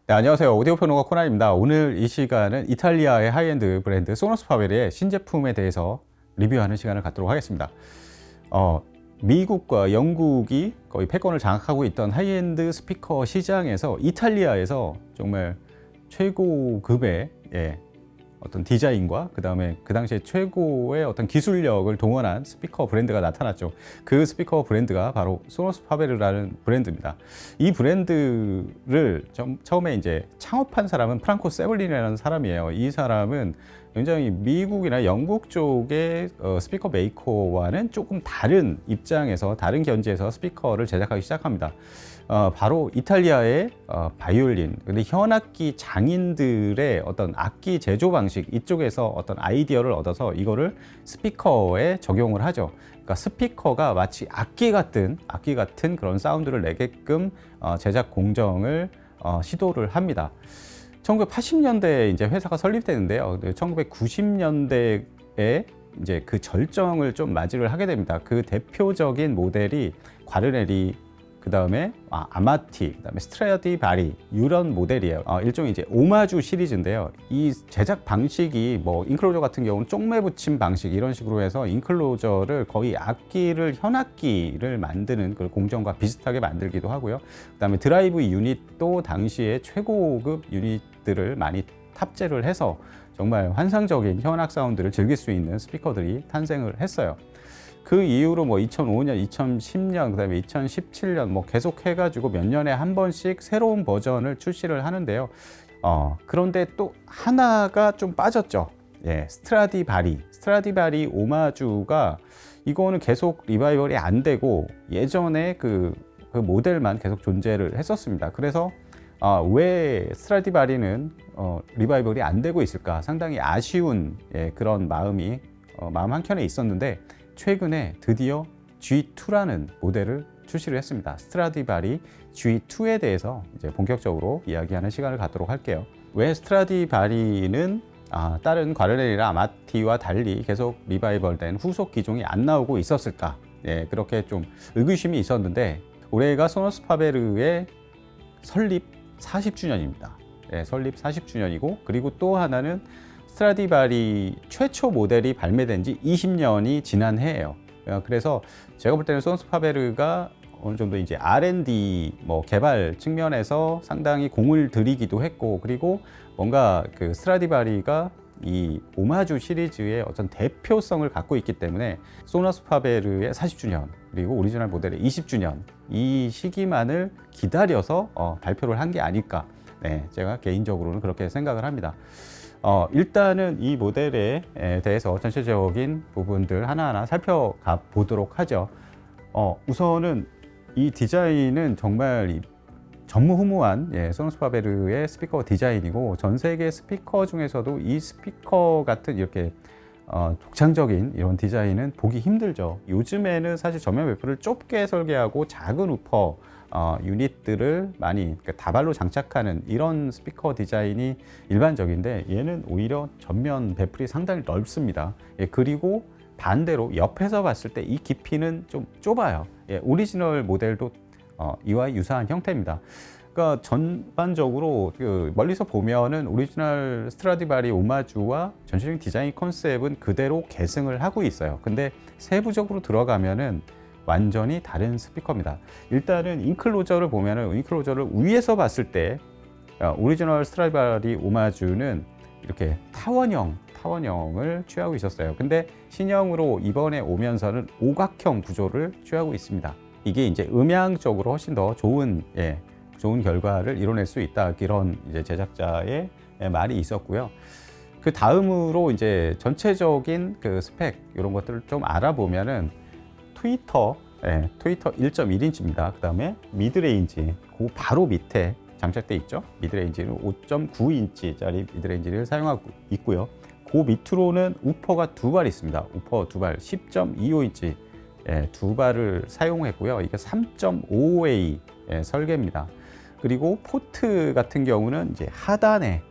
네, 안녕하세요. 오디오 평론가 코난입니다. 오늘 이 시간은 이탈리아의 하이엔드 브랜드 소노스 파벨의 신제품에 대해서 리뷰하는 시간을 갖도록 하겠습니다. 미국과 영국이 거의 패권을 장악하고 있던 하이엔드 스피커 시장에서 이탈리아에서 정말 최고급의 어떤 디자인과 그 다음에 그 당시에 최고의 어떤 기술력을 동원한 스피커 브랜드가 나타났죠. 그 스피커 브랜드가 바로 소노스 파베르라는 브랜드입니다. 이 브랜드를 처음에 이제 창업한 사람은 프랑코 세블린이라는 사람이에요. 이 사람은 굉장히 미국이나 영국 쪽의 스피커 메이커와는 조금 다른 입장에서 다른 견지에서 스피커를 제작하기 시작합니다. 바로 이탈리아의 바이올린, 근데 현악기 장인들의 어떤 악기 제조 방식 이쪽에서 어떤 아이디어를 얻어서 이거를 스피커에 적용을 하죠. 그러니까 스피커가 마치 악기 같은 그런 사운드를 내게끔 제작 공정을 시도를 합니다. 1980년대에 이제 회사가 설립되는데요. 1990년대에 이제 그 절정을 좀 맞이를 하게 됩니다. 그 대표적인 모델이 과르네리, 그 다음에 아마티, 그 다음에 스트라디바리 이런 모델이에요. 일종의 이제 오마주 시리즈인데요. 이 제작 방식이 뭐 인클로저 같은 경우는 쪽매 붙임 방식 이런 식으로 해서 인클로저를 거의 현악기를 만드는 그 공정과 비슷하게 만들기도 하고요. 그 다음에 드라이브 유닛도 당시에 최고급 유닛들을 많이 탑재를 해서 정말 환상적인 현악 사운드를 즐길 수 있는 스피커들이 탄생을 했어요. 그 이후로 뭐 2005년, 2010년, 그 다음에 2017년 뭐 계속 해가지고 몇 년에 한 번씩 새로운 버전을 출시를 하는데요. 그런데 또 하나가 좀 빠졌죠. 스트라디바리 오마주가 이거는 계속 리바이벌이 안 되고 예전에 그 모델만 계속 존재를 했었습니다. 그래서 왜 스트라디바리는 리바이벌이 안 되고 있을까? 상당히 아쉬운 그런 마음 한켠에 있었는데 최근에 드디어 G2라는 모델을 출시를 했습니다. 스트라디바리 G2에 대해서 이제 본격적으로 이야기하는 시간을 갖도록 할게요. 왜 스트라디바리는 다른 과르네리나 아마티와 달리 계속 리바이벌된 후속 기종이 안 나오고 있었을까? 그렇게 좀 의구심이 있었는데 올해가 소노스 파베르의 설립 40주년입니다. 설립 40주년이고 그리고 또 하나는 스트라디바리 최초 모델이 발매된 지 20년이 지난 해예요. 그래서 제가 볼 때는 소노스 파베르가 어느 정도 이제 R&D 개발 측면에서 상당히 공을 들이기도 했고 그리고 뭔가 그 스트라디바리가 이 오마주 시리즈의 어떤 대표성을 갖고 있기 때문에 소노스 파베르의 40주년 그리고 오리지널 모델의 20주년 이 시기만을 기다려서 발표를 한 게 아닐까. 제가 개인적으로는 그렇게 생각을 합니다. 일단은 이 모델에 대해서 전체적인 부분들 하나하나 살펴가 보도록 하죠. 우선은 이 디자인은 정말 전무후무한 소노스 파베르의 스피커 디자인이고 전 세계 스피커 중에서도 이 스피커 같은 이렇게 독창적인 이런 디자인은 보기 힘들죠. 요즘에는 사실 전면 웨프를 좁게 설계하고 작은 우퍼 유닛들을 많이 다발로 장착하는 이런 스피커 디자인이 일반적인데 얘는 오히려 전면 배플이 상당히 넓습니다. 그리고 반대로 옆에서 봤을 때 이 깊이는 좀 좁아요. 오리지널 모델도 이와 유사한 형태입니다. 그러니까 전반적으로 멀리서 보면은 오리지널 스트라디바리 오마주와 전체적인 디자인 컨셉은 그대로 계승을 하고 있어요. 근데 세부적으로 들어가면은 완전히 다른 스피커입니다. 일단은 인클로저를 보면은 인클로저를 위에서 봤을 때 오리지널 스트라디바리 오마주는 이렇게 타원형을 취하고 있었어요. 근데 신형으로 이번에 오면서는 오각형 구조를 취하고 있습니다. 이게 이제 음향적으로 훨씬 더 좋은 결과를 이뤄낼 수 있다. 이런 이제 제작자의 말이 있었고요. 그 다음으로 이제 전체적인 그 스펙 이런 것들을 좀 알아보면은 트위터 1.1인치입니다. 그 다음에 미드레인지, 그 바로 밑에 장착돼 있죠. 미드레인지는 5.9인치짜리 미드레인지를 사용하고 있고요. 그 밑으로는 우퍼가 두 발 있습니다. 우퍼 두 발, 10.25인치 두 발을 사용했고요. 이게 3.5A 설계입니다. 그리고 포트 같은 경우는 이제 하단에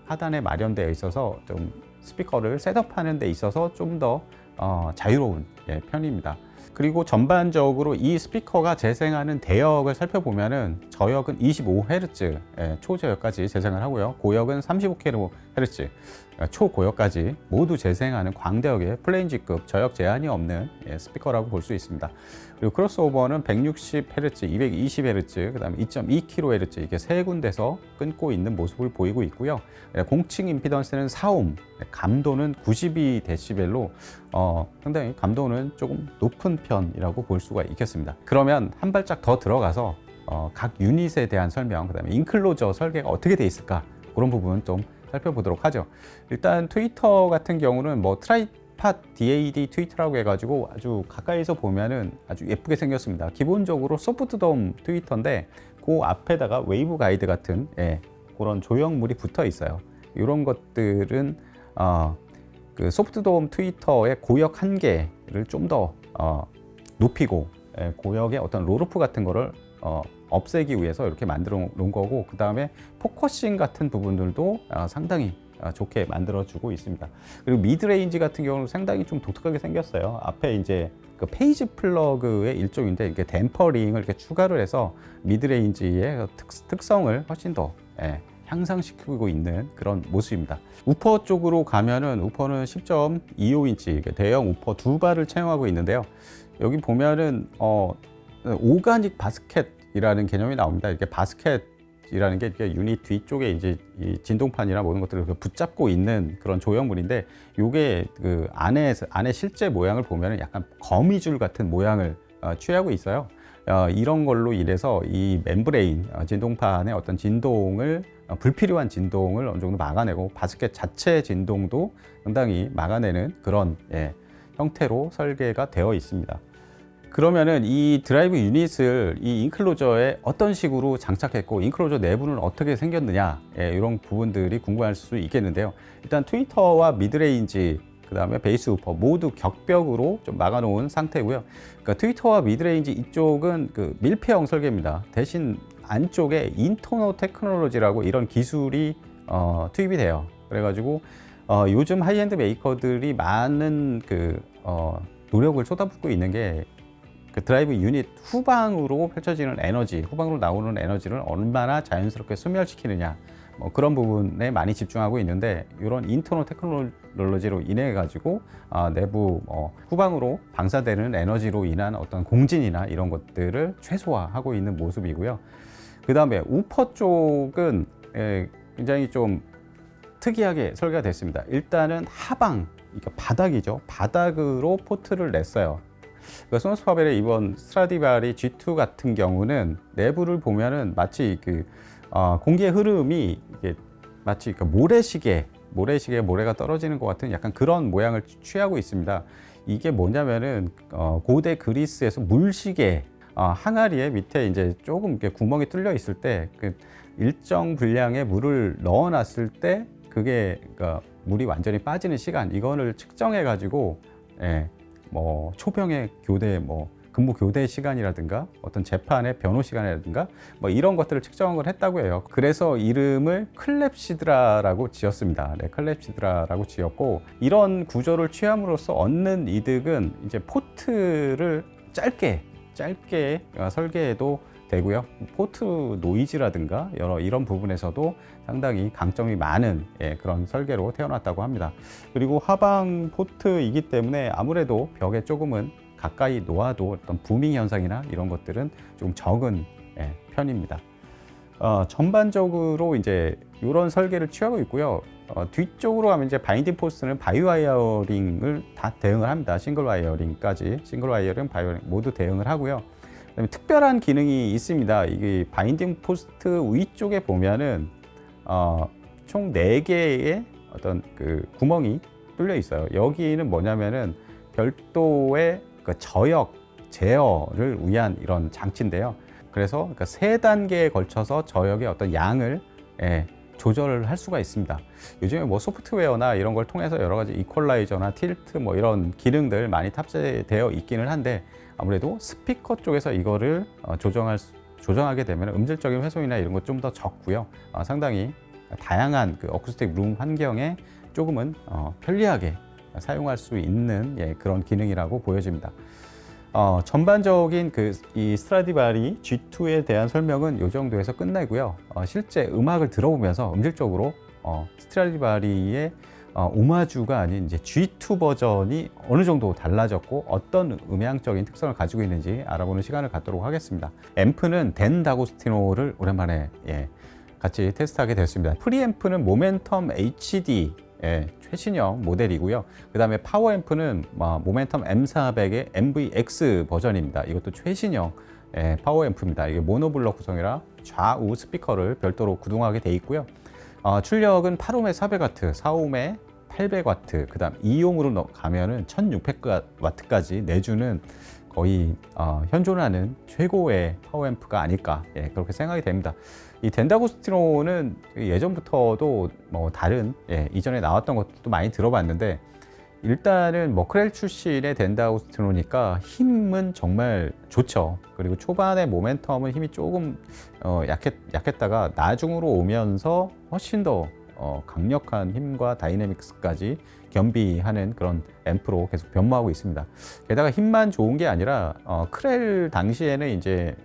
마련되어 있어서 좀 스피커를 셋업하는 데 있어서 좀 더 자유로운 편입니다. 그리고 전반적으로 이 스피커가 재생하는 대역을 살펴보면은 저역은 25Hz 초저역까지 재생을 하고요. 고역은 35kHz 초고역까지 모두 재생하는 광대역의 플레인지급 저역 제한이 없는 스피커라고 볼 수 있습니다. 그리고 크로스오버는 160Hz, 220Hz, 그 다음에 2.2kHz 이게 세 군데서 끊고 있는 모습을 보이고 있고요. 공칭 임피던스는 4옴, 감도는 92dB로 상당히 감도는 조금 높은 편이라고 볼 수가 있겠습니다. 그러면 한 발짝 더 들어가서 각 유닛에 대한 설명, 그 다음에 인클로저 설계가 어떻게 돼 있을까, 그런 부분 좀 살펴보도록 하죠. 일단 트위터 같은 경우는 뭐 트라이팟 DAD 트위터라고 해가지고 아주 가까이서 보면은 아주 예쁘게 생겼습니다. 기본적으로 소프트돔 트위터인데 그 앞에다가 웨이브 가이드 같은 그런 조형물이 붙어 있어요. 이런 것들은 그 소프트돔 트위터의 고역 한계를 좀 더 높이고 고역의 어떤 롤오프 같은 거를 없애기 위해서 이렇게 만들어 놓은 거고, 그 다음에 포커싱 같은 부분들도 상당히 좋게 만들어 주고 있습니다. 그리고 미드레인지 같은 경우는 상당히 좀 독특하게 생겼어요. 앞에 이제 그 페이지 플러그의 일종인데 이게 댐퍼링을 이렇게 추가를 해서 미드레인지의 특성을 훨씬 더 향상시키고 있는 그런 모습입니다. 우퍼 쪽으로 가면은 우퍼는 10.25인치 대형 우퍼 두 발을 채용하고 있는데요. 여기 보면은 오가닉 바스켓이라는 개념이 나옵니다. 이렇게 바스켓이라는 게 이렇게 유닛 뒤쪽에 이제 이 진동판이나 모든 것들을 붙잡고 있는 그런 조형물인데, 요게 그 안에 실제 모양을 보면은 약간 거미줄 같은 모양을 취하고 있어요. 이런 걸로 인해서 이 멤브레인 진동판의 어떤 진동을 불필요한 진동을 어느 정도 막아내고 바스켓 자체 진동도 상당히 막아내는 그런 형태로 설계가 되어 있습니다. 그러면은 이 드라이브 유닛을 이 인클로저에 어떤 식으로 장착했고 인클로저 내부는 어떻게 생겼느냐, 이런 부분들이 궁금할 수 있겠는데요. 일단 트위터와 미드레인지, 그 다음에 베이스 우퍼 모두 격벽으로 좀 막아놓은 상태고요. 그러니까 트위터와 미드레인지 이쪽은 그 밀폐형 설계입니다. 대신 안쪽에 인터너 테크놀로지라고 이런 기술이 투입이 돼요. 그래가지고 요즘 하이엔드 메이커들이 많은 그 노력을 쏟아붓고 있는 게 그 드라이브 유닛 후방으로 펼쳐지는 에너지, 후방으로 나오는 에너지를 얼마나 자연스럽게 소멸시키느냐, 뭐 그런 부분에 많이 집중하고 있는데, 이런 인터널 테크놀로지로 인해 가지고 내부 후방으로 방사되는 에너지로 인한 어떤 공진이나 이런 것들을 최소화하고 있는 모습이고요. 그 다음에 우퍼 쪽은 굉장히 좀 특이하게 설계가 됐습니다. 일단은 하방, 그러니까 바닥이죠. 바닥으로 포트를 냈어요. 그 소노스 파벨의 이번 스트라디바리 G2 같은 경우는 내부를 보면은 마치 그 공기의 흐름이 이게 마치 그 모래시계에 모래가 떨어지는 것 같은 약간 그런 모양을 취하고 있습니다. 이게 뭐냐면은 고대 그리스에서 물시계 항아리에 밑에 이제 조금 이렇게 구멍이 뚫려 있을 때 그 일정 분량의 물을 넣어놨을 때 그게 그러니까 물이 완전히 빠지는 시간, 이거를 측정해 가지고 뭐 초병의 교대, 뭐 근무 교대 시간이라든가 어떤 재판의 변호 시간이라든가 뭐 이런 것들을 측정을 했다고 해요. 그래서 이름을 클렙시드라라고 지었습니다. 클렙시드라라고 지었고, 이런 구조를 취함으로써 얻는 이득은 이제 포트를 짧게 설계해도 되고요. 포트 노이즈라든가 여러 이런 부분에서도 상당히 강점이 많은 그런 설계로 태어났다고 합니다. 그리고 하방 포트이기 때문에 아무래도 벽에 조금은 가까이 놓아도 어떤 부밍 현상이나 이런 것들은 좀 적은 편입니다. 전반적으로 이제 이런 설계를 취하고 있고요. 뒤쪽으로 가면 이제 바인딩 포스트는 바이 와이어링을 다 대응을 합니다. 싱글 와이어링까지, 싱글 와이어링, 바이 와이어링 모두 대응을 하고요. 그다음에 특별한 기능이 있습니다. 이게 바인딩 포스트 위쪽에 보면은 총 4개의 어떤 그 구멍이 뚫려 있어요. 여기는 뭐냐면은 별도의 그 저역 제어를 위한 이런 장치인데요. 그래서 그러니까 3단계에 걸쳐서 저역의 어떤 양을 조절을 할 수가 있습니다. 요즘에 뭐 소프트웨어나 이런 걸 통해서 여러 가지 이퀄라이저나 틸트 뭐 이런 기능들 많이 탑재되어 있기는 한데, 아무래도 스피커 쪽에서 이거를 조정하게 되면 음질적인 훼손이나 이런 것 좀 더 적고요. 상당히 다양한 그 어쿠스틱 룸 환경에 조금은 편리하게 사용할 수 있는 그런 기능이라고 보여집니다. 전반적인 이 스트라디바리 G2에 대한 설명은 이 정도에서 끝내고요. 실제 음악을 들어보면서 음질적으로 스트라디바리의 오마주가 아닌 이제 G2 버전이 어느 정도 달라졌고 어떤 음향적인 특성을 가지고 있는지 알아보는 시간을 갖도록 하겠습니다. 앰프는 댄 다고스티노를 오랜만에 같이 테스트하게 됐습니다. 프리앰프는 모멘텀 HD 최신형 모델이고요. 그 다음에 파워앰프는 모멘텀 M400의 MVX 버전입니다. 이것도 최신형 파워앰프입니다. 이게 모노블럭 구성이라 좌우 스피커를 별도로 구동하게 돼 있고요. 출력은 8옴에 400W, 4옴에 800W, 그 다음 2옴으로 가면은 1600W까지 내주는 거의 현존하는 최고의 파워앰프가 아닐까 그렇게 생각이 됩니다. 이 덴다고스티노는 예전부터도 다른 이전에 나왔던 것도 많이 들어봤는데 일단은 머크렐 출신의 덴다고스티노니까 힘은 정말 좋죠. 그리고 초반에 모멘텀은 힘이 조금 약했다가 나중으로 오면서 훨씬 더 강력한 힘과 다이내믹스까지 겸비하는 그런 앰프로 계속 변모하고 있습니다. 게다가 힘만 좋은 게 아니라 크렐 당시에는 이제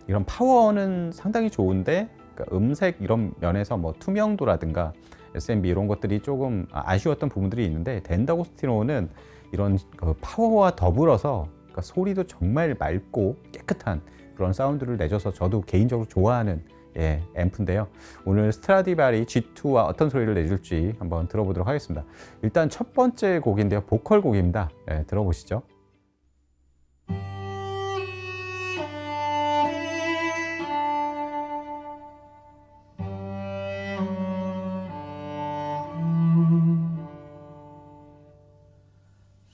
이런 파워는 상당히 좋은데 그러니까 음색 이런 면에서 투명도라든가 SMB 이런 것들이 조금 아쉬웠던 부분들이 있는데 덴다고스티노는 이런 파워와 더불어서 그러니까 소리도 정말 맑고 깨끗한 그런 사운드를 내줘서 저도 개인적으로 좋아하는 앰프인데요. 오늘 스트라디바리 G2와 어떤 소리를 내줄지 한번 들어보도록 하겠습니다. 일단 첫 번째 곡인데요. 보컬 곡입니다. 들어보시죠.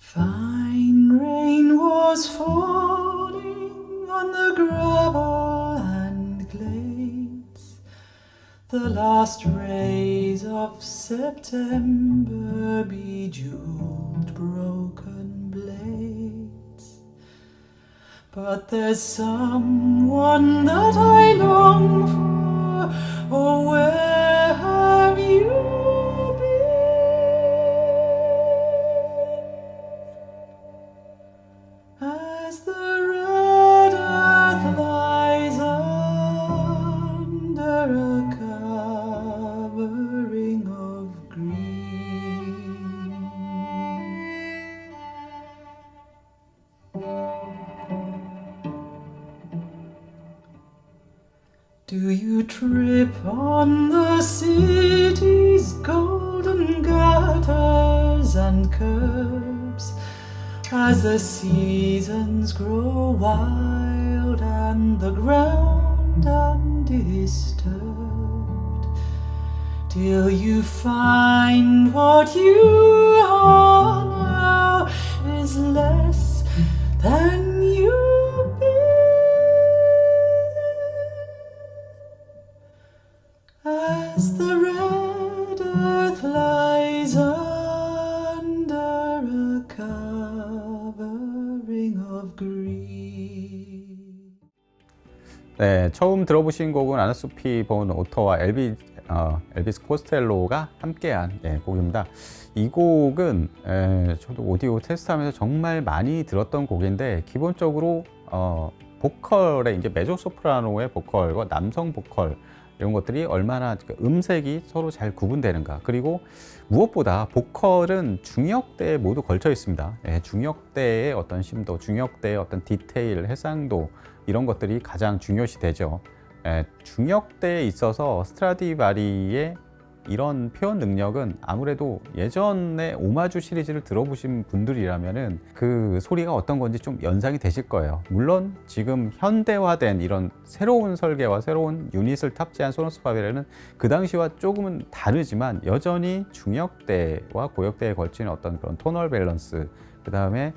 Fine rain was falling on the gravel and glades. The last rays of September bejeweled broken blades. But there's someone that I long for. Oh, where have you been? As the red earth lies under a covering of green. Do you trip on the city's golden gutters and curbs as the seasons grow wild and the ground undisturbed, till you find what you are now is less than you've been? As the red earth lies under a covering of green. 네, 처음 들어보신 곡은 아나소피 본 오터와 엘비스 코스텔로가 함께한 곡입니다. 이 곡은 저도 오디오 테스트하면서 정말 많이 들었던 곡인데 기본적으로 보컬의 이제 메조 소프라노의 보컬과 남성 보컬 이런 것들이 얼마나 음색이 서로 잘 구분되는가, 그리고 무엇보다 보컬은 중역대에 모두 걸쳐 있습니다. 중역대의 어떤 심도, 중역대의 어떤 디테일, 해상도 이런 것들이 가장 중요시 되죠. 중역대에 있어서 스트라디바리의 이런 표현 능력은 아무래도 예전에 오마주 시리즈를 들어보신 분들이라면은 그 소리가 어떤 건지 좀 연상이 되실 거예요. 물론 지금 현대화된 이런 새로운 설계와 새로운 유닛을 탑재한 소노스 파베레는 그 당시와 조금은 다르지만 여전히 중역대와 고역대에 걸치는 어떤 그런 토널 밸런스, 그 다음에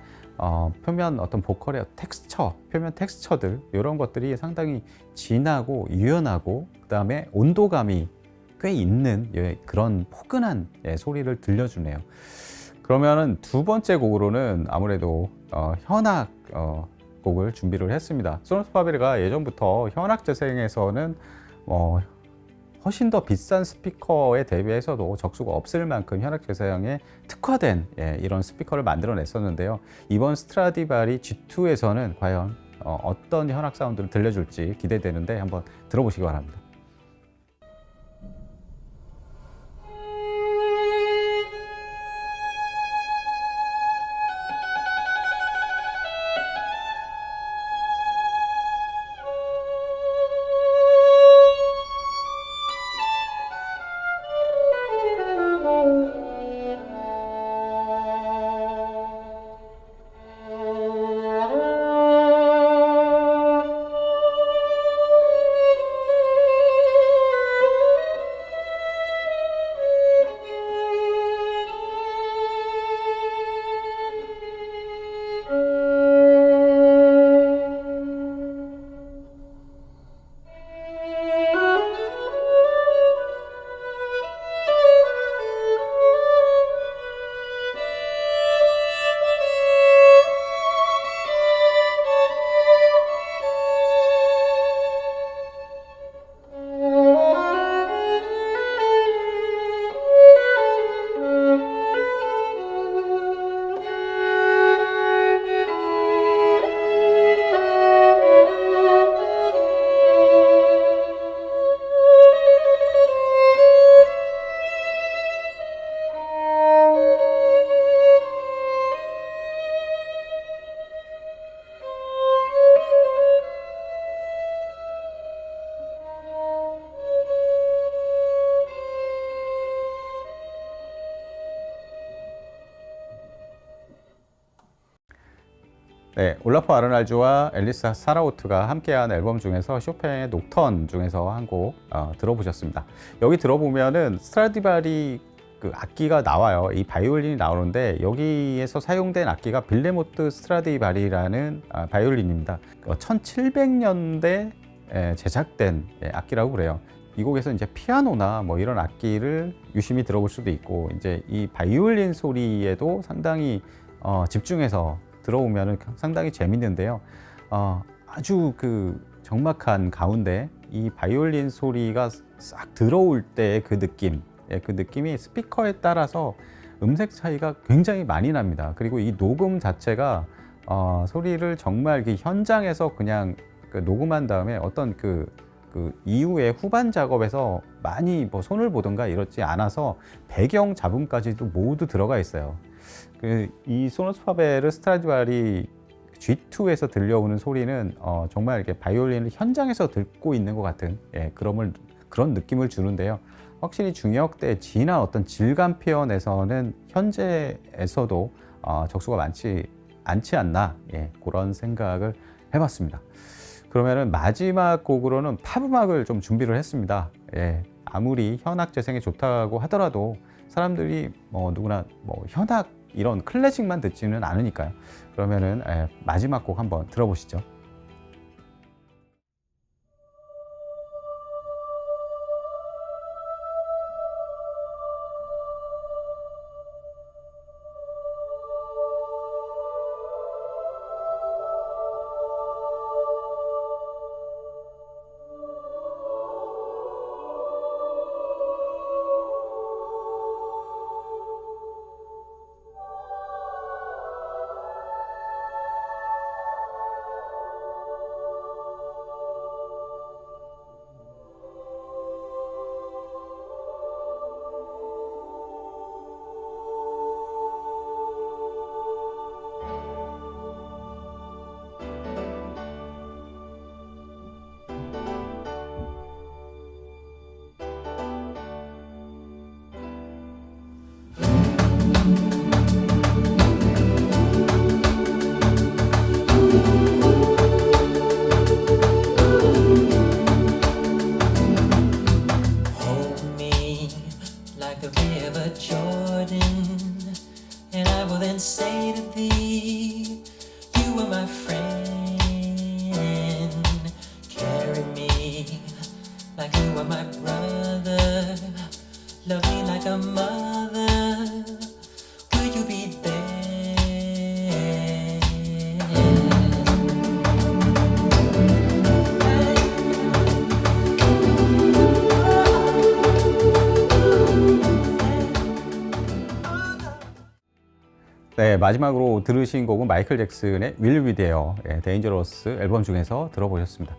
표면 어떤 보컬의 텍스처, 표면 텍스처들 이런 것들이 상당히 진하고 유연하고 그 다음에 온도감이 꽤 있는 그런 포근한 소리를 들려주네요. 그러면은 두 번째 곡으로는 아무래도 현악 곡을 준비를 했습니다. 소노스 파베레가 예전부터 현악 재생에서는 훨씬 더 비싼 스피커에 대비해서도 적수가 없을 만큼 현악 재사용에 특화된 이런 스피커를 만들어냈었는데요. 이번 스트라디바리 G2에서는 과연 어떤 현악 사운드를 들려줄지 기대되는데 한번 들어보시기 바랍니다. 네, 올라프 아르날주와 앨리스 사라우트가 함께한 앨범 중에서 쇼팽의 녹턴 중에서 한 곡 들어보셨습니다. 여기 들어보면은 스트라디바리 그 악기가 나와요. 이 바이올린이 나오는데 여기에서 사용된 악기가 빌레모트 스트라디바리라는 바이올린입니다. 1700년대 제작된 악기라고 그래요. 이 곡에서 이제 피아노나 뭐 이런 악기를 유심히 들어볼 수도 있고, 이제 이 바이올린 소리에도 상당히 집중해서 들어오면 상당히 재밌는데요. 아주 그 적막한 가운데 이 바이올린 소리가 싹 들어올 때의 그 느낌, 그 느낌이 스피커에 따라서 음색 차이가 굉장히 많이 납니다. 그리고 이 녹음 자체가 소리를 정말 그 현장에서 그냥 그 녹음한 다음에 어떤 그 이후에 후반 작업에서 많이 뭐 손을 보든가 이렇지 않아서 배경 잡음까지도 모두 들어가 있어요. 이 소너스 파베르 스트라디바리 G2에서 들려오는 소리는 정말 이렇게 바이올린을 현장에서 듣고 있는 것 같은 그런 느낌을 주는데요. 확실히 중역대 G나 어떤 질감 표현에서는 현재에서도 적수가 많지 않지 않나, 그런 생각을 해봤습니다. 그러면은 마지막 곡으로는 팝 음악을 좀 준비를 했습니다. 아무리 현악 재생이 좋다고 하더라도 사람들이 누구나 현악 이런 클래식만 듣지는 않으니까요. 그러면은 마지막 곡 한번 들어보시죠. 네, 마지막으로 들으신 곡은 마이클 잭슨의 Will Be There, 데인저러스 앨범 중에서 들어보셨습니다.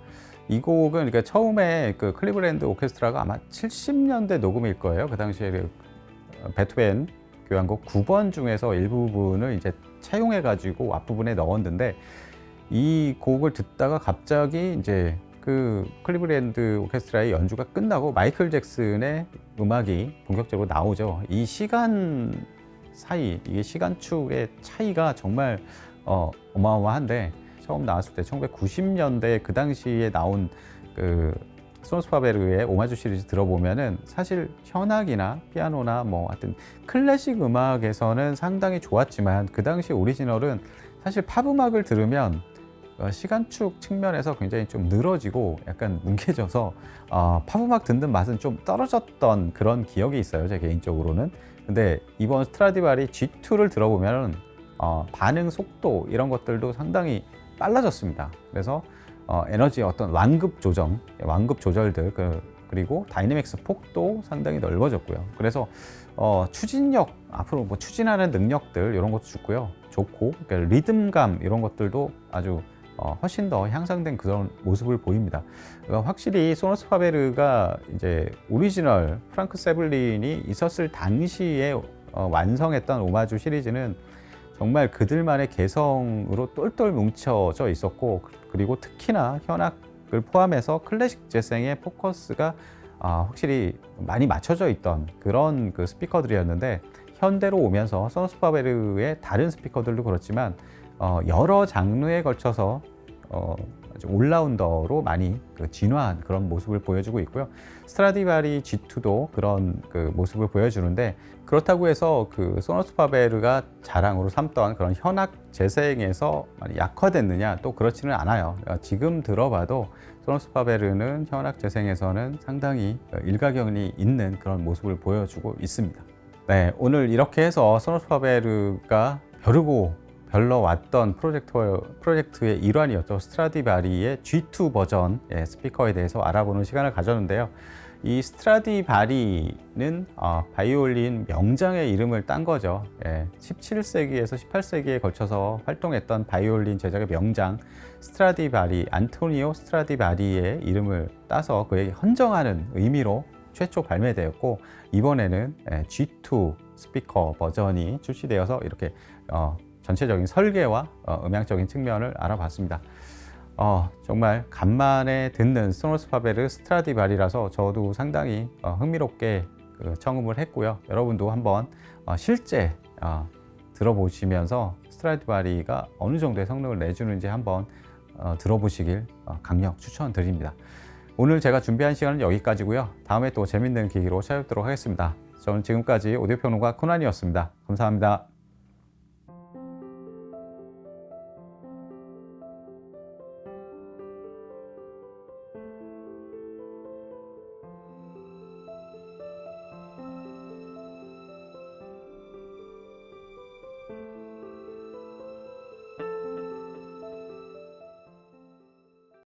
이 곡은 그러니까 처음에 그 클리블랜드 오케스트라가 아마 70년대 녹음일 거예요. 그 당시에 그 베토벤 교향곡 9번 중에서 일부분을 이제 차용해가지고 앞부분에 넣었는데, 이 곡을 듣다가 갑자기 이제 그 클리블랜드 오케스트라의 연주가 끝나고 마이클 잭슨의 음악이 본격적으로 나오죠. 이 시간 사이, 이게 시간축의 차이가 정말 어마어마한데, 처음 나왔을 때 1990년대 그 당시에 나온 그 소노스 파베르의 오마주 시리즈 들어보면은 사실 현악이나 피아노나 뭐 하여튼 클래식 음악에서는 상당히 좋았지만, 그 당시 오리지널은 사실 팝 음악을 들으면 시간축 측면에서 굉장히 좀 늘어지고 약간 뭉개져서 팝 음악 듣는 맛은 좀 떨어졌던 그런 기억이 있어요, 제 개인적으로는. 근데 이번 스트라디바리 G2를 들어보면 반응 속도 이런 것들도 상당히 빨라졌습니다. 그래서 에너지의 어떤 완급 조절들, 그리고 다이내믹스 폭도 상당히 넓어졌고요. 그래서 추진력, 앞으로 뭐 추진하는 능력들 이런 것도 좋고, 그러니까 리듬감 이런 것들도 아주 훨씬 더 향상된 그런 모습을 보입니다. 그러니까 확실히 소노스 파베르가 이제 오리지널 프랑크 세블린이 있었을 당시에 완성했던 오마주 시리즈는 정말 그들만의 개성으로 똘똘 뭉쳐져 있었고, 그리고 특히나 현악을 포함해서 클래식 재생의 포커스가 확실히 많이 맞춰져 있던 그런 그 스피커들이었는데, 현대로 오면서 소노스 파베르의 다른 스피커들도 그렇지만 여러 장르에 걸쳐서 아주 올라운더로 많이 그 진화한 그런 모습을 보여주고 있고요. 스트라디바리 G2도 그런 그 모습을 보여주는데, 그렇다고 해서 그 소노스 파베르가 자랑으로 삼던 그런 현악 재생에서 많이 약화됐느냐, 또 그렇지는 않아요. 지금 들어봐도 소노스 파베르는 현악 재생에서는 상당히 일가견이 있는 그런 모습을 보여주고 있습니다. 네, 오늘 이렇게 해서 소노스 파베르가 벼르고 별러왔던 프로젝트의 일환이었죠. 스트라디바리의 G2 버전 스피커에 대해서 알아보는 시간을 가졌는데요. 이 스트라디바리는 바이올린 명장의 이름을 딴 거죠. 17세기에서 18세기에 걸쳐서 활동했던 바이올린 제작의 명장 스트라디바리, 안토니오 스트라디바리의 이름을 따서 그에게 헌정하는 의미로 최초 발매되었고, 이번에는 G2 스피커 버전이 출시되어서 이렇게 전체적인 설계와 음향적인 측면을 알아봤습니다. 정말 간만에 듣는 소노스 파베르 스트라디바리라서 저도 상당히 흥미롭게 청음을 했고요. 여러분도 한번 실제 들어보시면서 스트라디바리가 어느 정도의 성능을 내주는지 한번 들어보시길 강력 추천드립니다. 오늘 제가 준비한 시간은 여기까지고요. 다음에 또 재밌는 기기로 찾아뵙도록 하겠습니다. 저는 지금까지 오디오평론가 코난이었습니다. 감사합니다.